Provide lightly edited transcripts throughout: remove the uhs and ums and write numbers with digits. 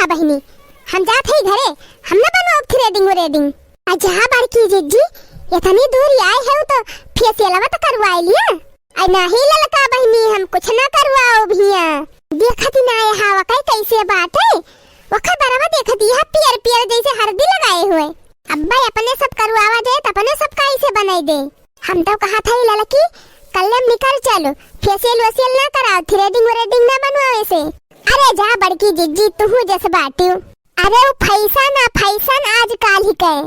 बहिनी हम जात है घरे, हम न बनवाओ थ्रेडिंग। अच्छा बड़की जिज्जी इतनी दूर आए है तो फेसियलवा तो करवाई लिया। आई नहीं ललका बहिनी हम कुछ ना करवाओ भैया। देखती ना ये हवा कैसे बात है, वखा बराबर देखती है पियर पियर जैसे हल्दी लगाए हुए। अब्बा अपने सब करवावा दे तो अपने सब कैसे बनाई दे। हम तो कहा था ललकी कल हम निकल चलो, फेसियल वेसियल ना कराओ, थ्रेडिंग वेडिंग ना बनवाओ ऐसे। अरे जा बड़की जिज्जी तू जैसे बाटी। अरे वो फैशन आज काल ही कहे,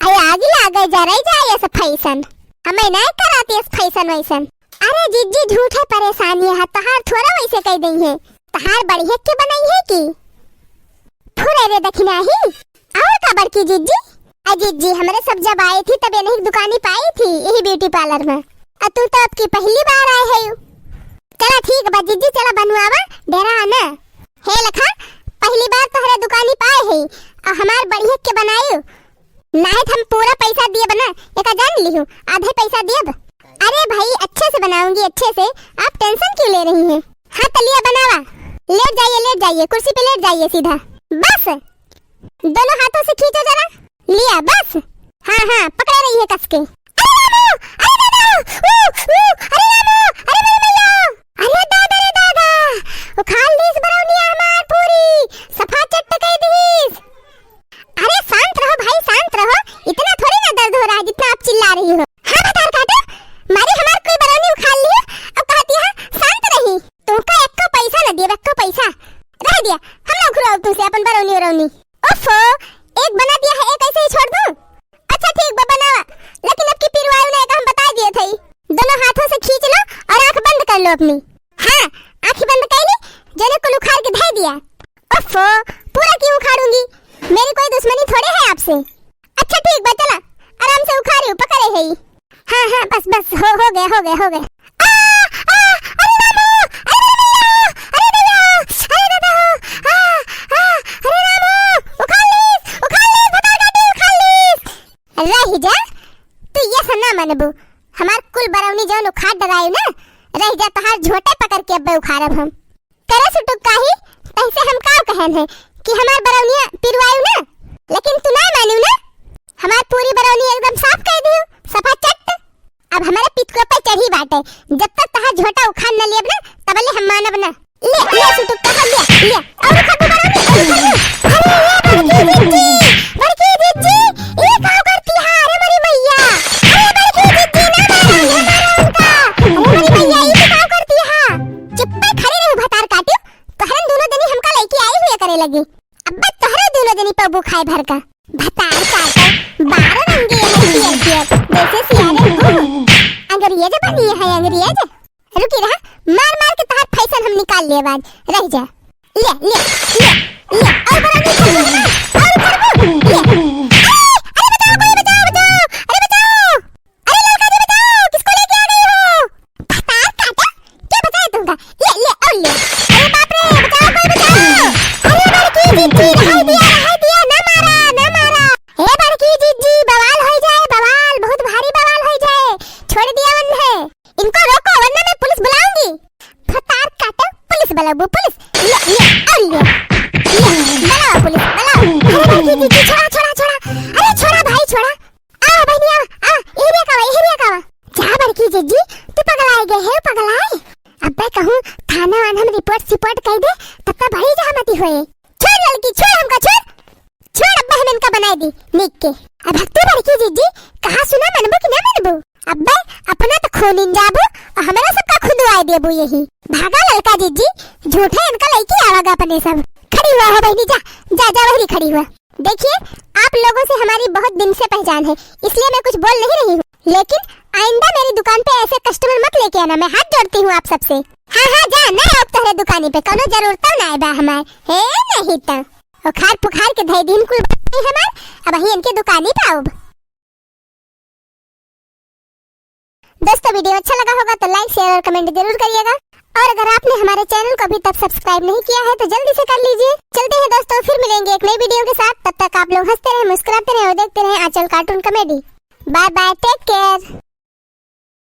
अरे आगे लागे जा रही जाए ऐसा फैशन, हमें नहीं कराती इस फैशन वैसन। अरे जिज्जी झूठे परेशानी है, तहार थोड़ा वैसे कह दी है, तहार बढ़िया के बनाई है की फुरे रे दखना ही। और का बड़की जिज्जी जिज्जी हमारे सब जब आई थी तब यही दुकानी पाई थी यही ब्यूटी पार्लर में, और तू तो अब की पहली बार आए है। चला ठीक बा जिज्जी चला बनवावा डेरा ना हे लखा, पहली बार तो हरे दुकानी पाए है और हमार बढ़िया के बनायो नहीं हम पूरा पैसा दिए बना एक जान ली हूँ, आधे पैसा दिए। अरे भाई अच्छे से बनाऊंगी अच्छे से, आप टेंशन क्यों ले रही हैं। हाँ तो लिया बनावा, लेट जाइए कुर्सी पे लेट जाइए सीधा, बस दोनों हाथों से खींचो जरा, लिया बस। हाँ हाँ पकड़ रही है कस के। एक बना दिया है, एक ऐसे ही छोड़ दूं? अच्छा ठीक बनावा, लेकिन अब की पिरवायु ने हम बता दिए थे, दोनों हाथों से खींच लो और आंख बंद कर लो अपनी। हाँ आंख बंद कर ली, जने को उखाड़ के धर दिया। ओफो पूरा क्यों उखाड़ूंगी, मेरी कोई दुश्मनी थोड़े है आपसे। अच्छा ठीक बा चला आराम से उखाड़ी पकड़े है। हाँ हाँ बस हो गए। रह जा तू ये सन्ना मनबू, हमार कुल बरौनी जौन उखाड़ डरायु ना, रह जा तहार झोटे पकड़ के अब्बे उखाड़ब हम। करे सुटुक काही तैसे हम का कहन है कि हमार बरौनिया पिरवायु ना, लेकिन तू ना मानू ना, हमार पूरी बरौनी एकदम साफ कर दियो सफा चट। अब हमारे पितको पे चढ़ी बाटे, जब तक तहार झोटा उखाड़ न लेब ना तबले हम मानब ना। ले सुटुक कहा ले और उखाड़ बरौनी। बड़की जिज्जी ये का करती है? अरे मेरी मैया, अरे बड़की जिज्जी ना मारो अरे मेरी मैया ये का करती है? चुप पे खड़े रहो भतार काटियो, तोहरन दोनों जनी हमका लेके आई हुए करे लगी। अब्बा तोहरे दोनों जनी पबू खाए भर का भतार काटो 12 रंगे है जैसे सियारे को अंग्रेज बनी है अंग्रेज। रुकी रहा मार के तहार फैशन हम निकाल ले बाद, रह जा ले और बड़ा जिज्जी तू पगलाए गए है पगलाए। अबे कहूँ थाना वाना में रिपोर्ट कर दे तब तक बड़ी जहामती होए। छोड़ लड़की छोड़ हमका छोड़ अब्बा हम इनका बनाई दी निक के। अब तू बड़की जिज्जी कहाँ सुना मनबू कि ना मनबू? अब्बे अपना तो खून जाबू और हमारा सबका खुदवाए देबू यही। भागा लड़का जिज्जी झूठे इनका लड़की आवागा अपने सब। खड़ी हुआ है बहनी जा वही खड़ी हुआ। देखिए आप लोगों से हमारी बहुत दिन से पहचान है, इसलिए मैं कुछ बोल नहीं रही हूँ, लेकिन आइंदा मेरी दुकान पे ऐसे कस्टमर मत लेके आना, मैं हाथ जोड़ती हूँ आप सबसे। हाँ जा ना आप तोहरे दुकानी पे कोनो जरूरत ना है बा हमार हे नहीं तो उखाड़ पुखाड़ के धई दिन कुल हमार अब ही इनके दुकानी पे आओ। दोस्तों वीडियो अच्छा लगा होगा तो लाइक शेयर और कमेंट जरूर करिएगा, और अगर आपने हमारे चैनल को अभी तक सब्सक्राइब नहीं किया है तो जल्दी से कर लीजिए। चलते हैं दोस्तों, फिर मिलेंगे एक नई वीडियो के साथ, तब तक आप लोग हंसते रहे मुस्कुराते रहे और देखते रहे Aanchal cartoon comedy. Bye bye, take care.